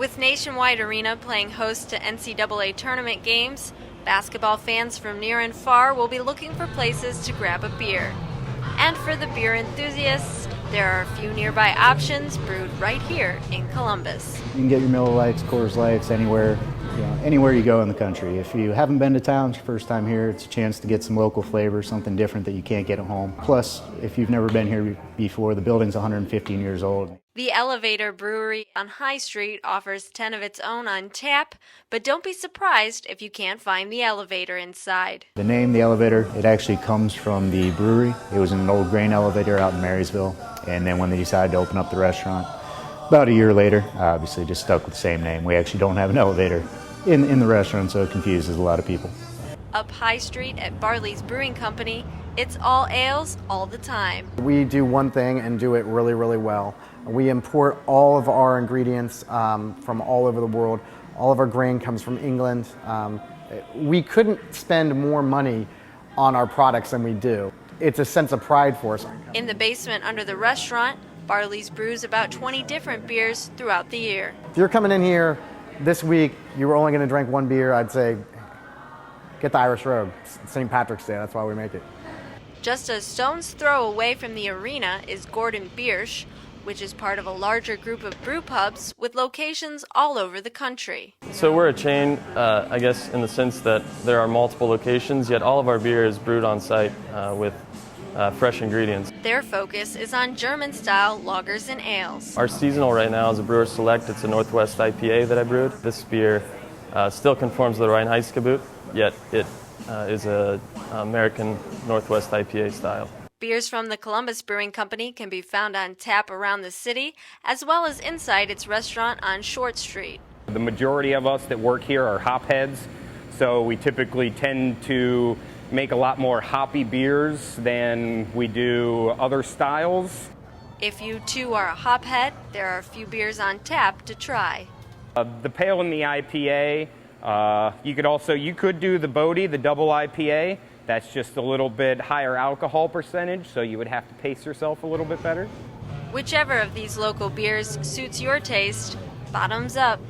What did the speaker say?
With Nationwide Arena playing host to NCAA tournament games, basketball fans from near and far will be looking for places to grab a beer. And for the beer enthusiasts, there are a few nearby options brewed right here in Columbus. You can get your Miller Lites, Coors Lights anywhere you go in the country. If you haven't been to town, it's your first time here, it's a chance to get some local flavor, something different that you can't get at home. Plus, if you've never been here before, the building's 115 years old. The Elevator Brewery on High Street offers 10 of its own on tap, but don't be surprised if you can't find the elevator inside. The name, the Elevator, it actually comes from the brewery. It was an old grain elevator out in Marysville, and then when they decided to open up the restaurant, about a year later, obviously just stuck with the same name. We actually don't have an elevator in the restaurant, so it confuses a lot of people. Up High Street at Barley's Brewing Company, it's all ales all the time. We do one thing and do it really, really well. We import all of our ingredients from all over the world. All of our grain comes from England. We couldn't spend more money on our products than we do. It's a sense of pride for us. In the basement under the restaurant, Barley's brews about 20 different beers throughout the year. If you're coming in here this week, you were only going to drink one beer, I'd say get the Irish Rogue. It's St. Patrick's Day, that's why we make it. Just a stone's throw away from the arena is Gordon Biersch, which is part of a larger group of brew pubs with locations all over the country. So we're a chain, I guess, in the sense that there are multiple locations, yet all of our beer is brewed on site with fresh ingredients. Their focus is on German-style lagers and ales. Our seasonal right now is a Brewer Select. It's a Northwest IPA that I brewed. This beer still conforms to the Reinheitsgebot, yet it is a American Northwest IPA style. Beers from the Columbus Brewing Company can be found on tap around the city, as well as inside its restaurant on Short Street. The majority of us that work here are hop heads, so we typically tend to make a lot more hoppy beers than we do other styles. If you too are a hop head, there are a few beers on tap to try. The Pale and the IPA, you could do the Bodhi, the double IPA. That's just a little bit higher alcohol percentage, so you would have to pace yourself a little bit better. Whichever of these local beers suits your taste, bottoms up.